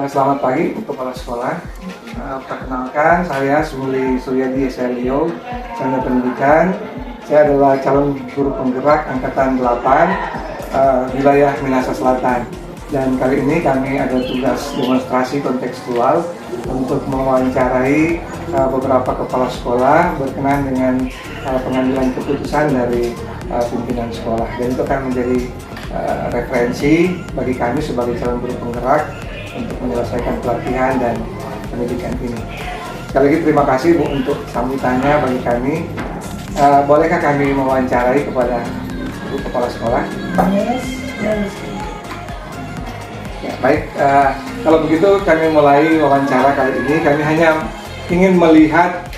Selamat pagi untuk kepala sekolah. Perkenalkan, saya Sumuli Suryadi SLIO, Sarjana Pendidikan. Saya adalah calon guru penggerak angkatan 8 wilayah Minahasa Selatan. Dan kali ini kami ada tugas demonstrasi kontekstual untuk mewawancarai beberapa kepala sekolah berkenaan dengan pengambilan keputusan dari pimpinan sekolah. Dan itu akan menjadi referensi bagi kami sebagai calon guru penggerak untuk menyelesaikan pelatihan dan pendidikan ini. Sekali lagi terima kasih Bu untuk sambutannya bagi kami. Bolehkah kami mewawancarai kepada Bu Kepala Sekolah? Yes. Ya, baik, kalau begitu kami mulai wawancara kali ini. Kami hanya ingin melihat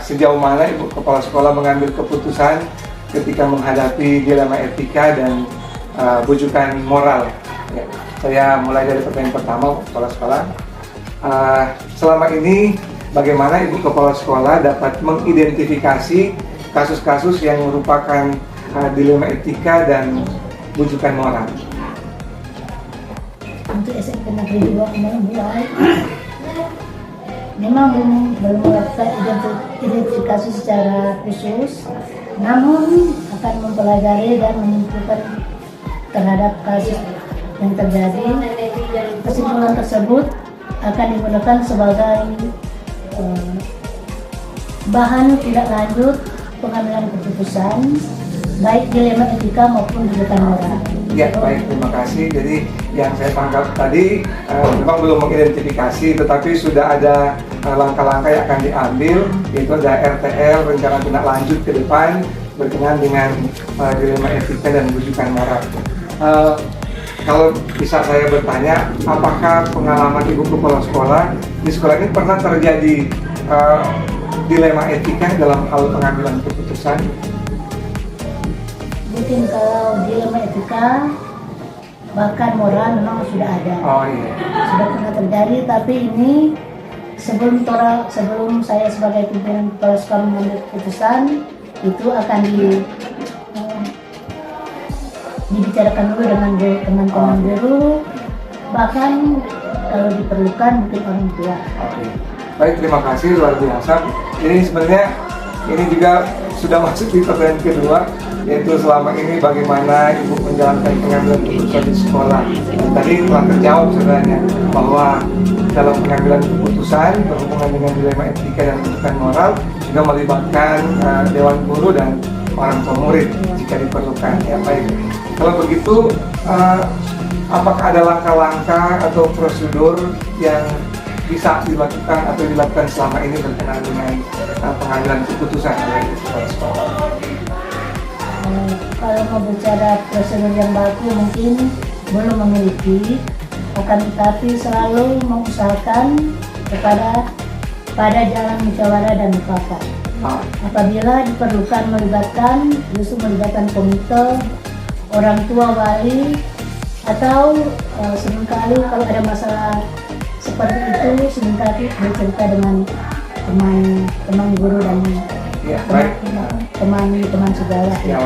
sejauh mana Ibu Kepala Sekolah mengambil keputusan ketika menghadapi dilema etika dan bujukan moral. Ya, saya mulai dari pertanyaan pertama, Kepala Sekolah. Selama ini bagaimana Ibu Kepala Sekolah dapat mengidentifikasi kasus-kasus yang merupakan dilema etika dan bujukan moral? Untuk SMP Negeri 2 mulai memang belum melakukan identifikasi secara khusus, namun akan mempelajari dan menentukan terhadap kasus yang terjadi. Kesimpulan tersebut akan digunakan sebagai bahan tidak lanjut pengambilan keputusan baik dilema etika maupun bujukan moral. Ya, baik, terima kasih. Jadi yang saya tangkap tadi memang belum mengidentifikasi, tetapi sudah ada langkah-langkah yang akan diambil, yaitu ada RTL, rencana tindak lanjut ke depan berkenaan dengan dilema etika dan bujukan moral. Kalau bisa saya bertanya, apakah pengalaman Ibu Kepala Sekolah di sekolah ini pernah terjadi dilema etika dalam hal pengambilan keputusan? Mungkin kalau dilema etika bahkan moral memang sudah ada. Oh iya. Sudah pernah terjadi, tapi ini sebelum saya sebagai pimpinan kepala sekolah mengambil keputusan itu akan dibicarakan dulu dengan teman-teman guru, bahkan kalau diperlukan mungkin orang tua. Oke. Baik, terima kasih, luar biasa. Jadi sebenarnya ini juga sudah masuk di pertanyaan kedua, yaitu selama ini bagaimana Ibu menjalankan pengambilan keputusan di sekolah. Dan tadi telah terjawab sebenarnya bahwa dalam pengambilan keputusan berhubungan dengan dilema etika dan bujukan moral juga melibatkan dewan guru dan orang tua murid jika diperlukan. Ya, baik. Kalau begitu, apakah ada langkah-langkah atau prosedur yang bisa dilakukan atau dilakukan selama ini berkenaan dengan pengambilan keputusan oleh kepala sekolah? Kalau mau bicara prosedur yang baku mungkin belum memiliki, akan tetapi selalu mengusahakan pada jalan musyawarah dan mufakat. Apabila diperlukan melibatkan komite, orang tua, wali, atau seringkali kalau ada masalah seperti itu seringkali bercerita dengan teman guru dan teman sejawat. Ya,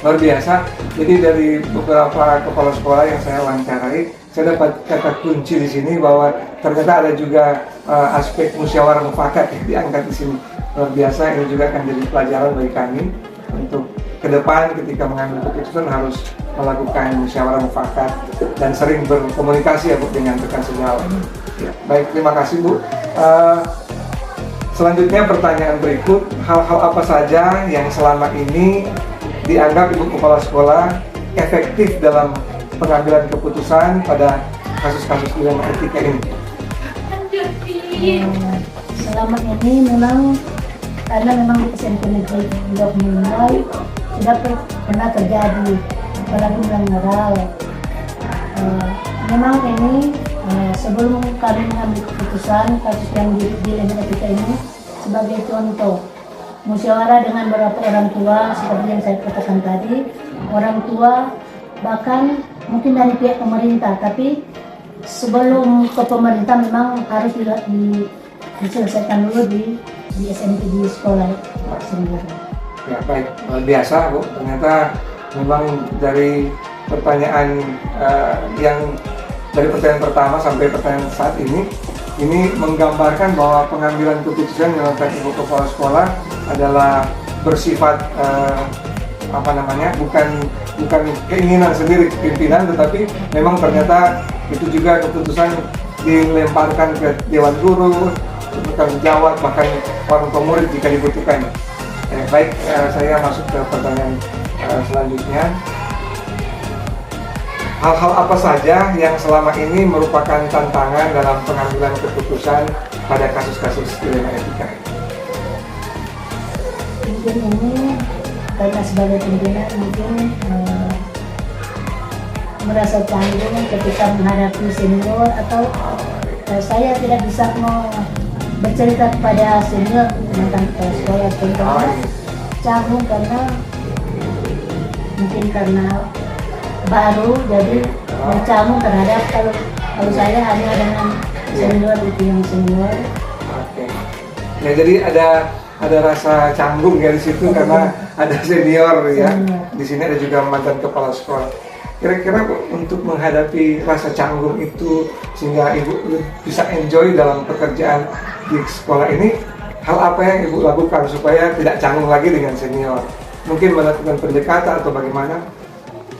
luar biasa. Jadi dari beberapa kepala sekolah yang saya wawancarai, saya dapat kata kunci di sini bahwa ternyata ada juga aspek musyawarah mufakat yang diangkat di sini. Luar biasa, ini juga akan jadi pelajaran bagi kami untuk ke depan ketika mengambil keputusan harus melakukan musyawarah mufakat dan sering berkomunikasi ya Bu dengan rekan sejawat. Ya, baik, terima kasih Bu. Selanjutnya pertanyaan berikut, hal-hal apa saja yang selama ini dianggap Ibu Kepala Sekolah efektif dalam pengambilan keputusan pada kasus-kasus dilema etika ini? Selama ini memang karena memang di SMP Negeri 2 mulai sudah pernah terjadi, apalagi moral. Memang ini sebelum kami mengambil keputusan kasus yang dilema etika ini, sebagai contoh musyawarah dengan beberapa orang tua seperti yang saya katakan tadi, orang tua bahkan mungkin dari pihak pemerintah, tapi sebelum ke pemerintah memang harus diselesaikan dulu di SMP di sekolah sendiri. Ya, baik, luar biasa Bu. Ternyata memang dari pertanyaan yang dari pertanyaan pertama sampai pertanyaan saat ini menggambarkan bahwa pengambilan keputusan yang dilakukan Ibu Kepala Sekolah adalah bersifat bukan keinginan sendiri pimpinan, tetapi memang ternyata itu juga keputusan dilemparkan ke Dewan Guru, tanggung jawab, bahkan orang tua murid jika dibutuhkan. Baik, saya masuk ke pertanyaan selanjutnya. Hal-hal apa saja yang selama ini merupakan tantangan dalam pengambilan keputusan pada kasus-kasus dilema etika? Mungkin ini karena sebagai pimpinan mungkin merasa canggung ketika menghadapi senior, atau saya tidak bisa mau bercerita kepada senior tentang sekolah, contohnya canggung karena mungkin karena baru, jadi bercanggung terhadap kalau saya hanya dengan senior itu yang senior. Oke. Ya, jadi ada rasa canggung ya di situ karena ada senior ya. Di sini ada juga mantan kepala sekolah. Kira-kira untuk menghadapi rasa canggung itu sehingga Ibu bisa enjoy dalam pekerjaan di sekolah ini, hal apa yang Ibu lakukan supaya tidak canggung lagi dengan senior? Mungkin melakukan pendekatan atau bagaimana?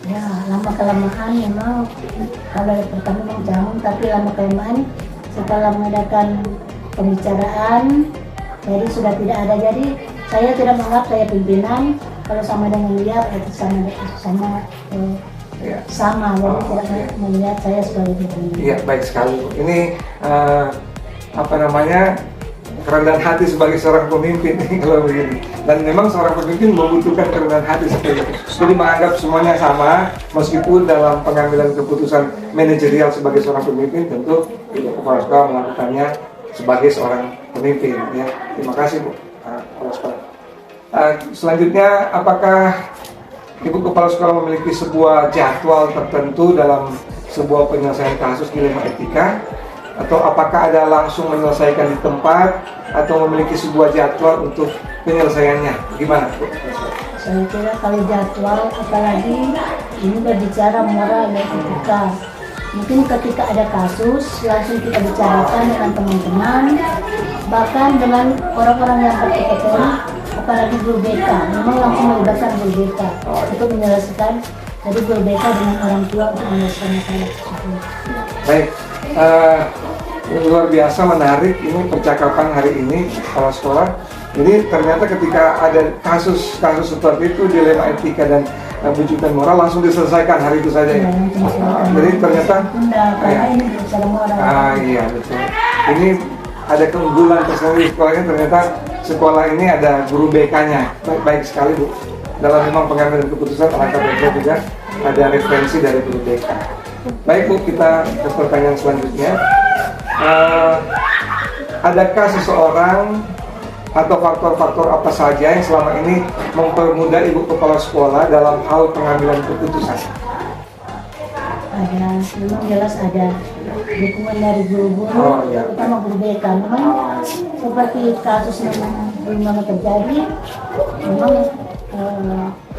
Ya, lama-kelamaan memang kalau pertama memang canggung, tapi lama-kelamaan setelah mengadakan pembicaraan, jadi sudah tidak ada. Jadi saya tidak menganggap saya pimpinan, kalau sama dengan dia itu sama. Jadi tidak melihat saya sebagai pimpinan. Iya, baik sekali. Ini kerendahan hati sebagai seorang pemimpin kalau begini. Dan memang seorang pemimpin membutuhkan kerendahan hati seperti itu. Jadi menganggap semuanya sama, meskipun dalam pengambilan keputusan manajerial sebagai seorang pemimpin, tentu Ibu Kepala Sekolah melakukannya sebagai seorang pemimpin. Ya, terima kasih Bu Kepala Sekolah. Selanjutnya, apakah Ibu Kepala Sekolah memiliki sebuah jadwal tertentu dalam sebuah penyelesaian kasus dilema etika? Atau apakah ada langsung menyelesaikan di tempat atau memiliki sebuah jadwal untuk penyelesaiannya? Gimana Bu? Saya kira kalau jadwal, apalagi ini berbicara moral dan etika, mungkin ketika ada kasus langsung kita bicarakan dengan teman-teman, bahkan dengan orang-orang yang berkompetensi, apalagi guru BK, memang langsung melibatkan guru BK untuk menyelesaikan. Jadi guru BK dengan orang tua untuk menyelesaikan masalah tersebut. Baik, luar biasa menarik ini percakapan hari ini kepala sekolah. Jadi ternyata ketika ada kasus-kasus seperti itu, dilema etika dan bujukan moral langsung diselesaikan hari itu saja ya. Jadi ternyata iya betul. Ini ada keunggulan tersendiri sekolahnya, ternyata sekolah ini ada guru BK-nya. Baik sekali Bu. Dalam memang pengambilan keputusan alangkah baiknya juga ada referensi dari guru BK. Baik Bu, kita ke pertanyaan selanjutnya. Adakah seseorang atau faktor-faktor apa saja yang selama ini mempermudah Ibu Kepala Sekolah dalam hal pengambilan keputusan? Ada, memang jelas ada dukungan dari guru-guru, terutama guru BK. Memang seperti kasus yang belum lama terjadi, memang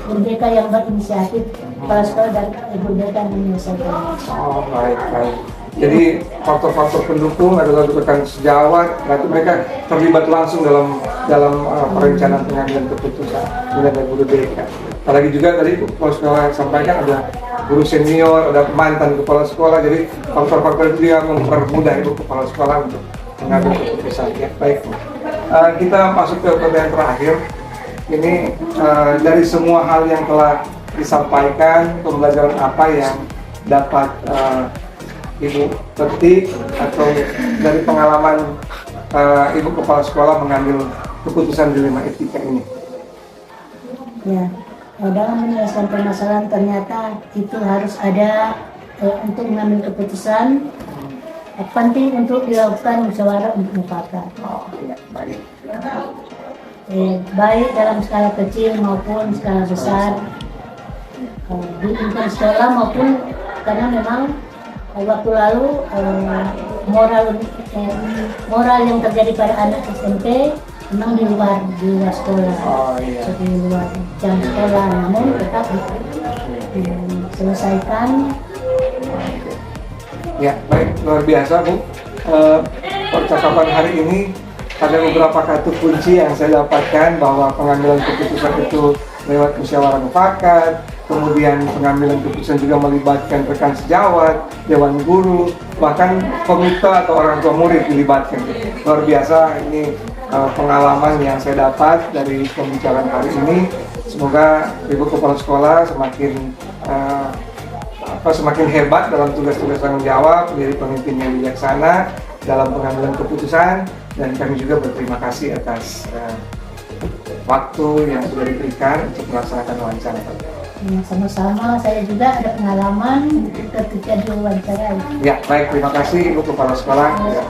guru BK yang berinisiatif, kepala sekolah dan guru BK yang menyelesaikan. Oh, baik. Jadi faktor-faktor pendukung adalah rekan sejawat, berarti mereka terlibat langsung dalam perencanaan pengambilan keputusan dari guru BK. Apalagi juga tadi kepala sekolah sampaikan ada guru senior, ada mantan kepala sekolah, jadi faktor-faktor itu yang mempermudah Ibu Kepala Sekolah untuk mengambil keputusan. Ya, baik. Kita masuk ke pertanyaan terakhir. Ini dari semua hal yang telah disampaikan, pembelajaran apa yang dapat Ibu petik atau dari pengalaman Ibu Kepala Sekolah mengambil keputusan dilema etika ini? Ya, dalam menyelesaikan permasalahan ternyata itu harus ada untuk mengambil keputusan penting untuk dilakukan musyawarah untuk mufakat. Oh, iya, baik. Baik dalam skala kecil maupun skala besar, di lingkungan sekolah maupun karena memang waktu lalu moral yang terjadi pada anak SMP memang di luar sekolah, di luar jam sekolah, namun tetap diselesaikan Ya, baik, luar biasa Bu. Percakapan hari ini ada beberapa kata kunci yang saya dapatkan, bahwa pengambilan keputusan itu lewat musyawarah mufakat, kemudian pengambilan keputusan juga melibatkan rekan sejawat, dewan guru, bahkan komite atau orang tua murid dilibatkan. Luar biasa, ini pengalaman yang saya dapat dari pembicaraan hari ini. Semoga Ibu Kepala Sekolah semakin hebat dalam tugas-tugas tanggung jawab, menjadi pemimpin yang bijaksana dalam pengambilan keputusan, dan kami juga berterima kasih atas waktu yang sudah diberikan untuk melaksanakan wawancara. Sama-sama, saya juga ada pengalaman ketika diwawancarai. Ya, baik, terima kasih Ibu Kepala Sekolah. Ya.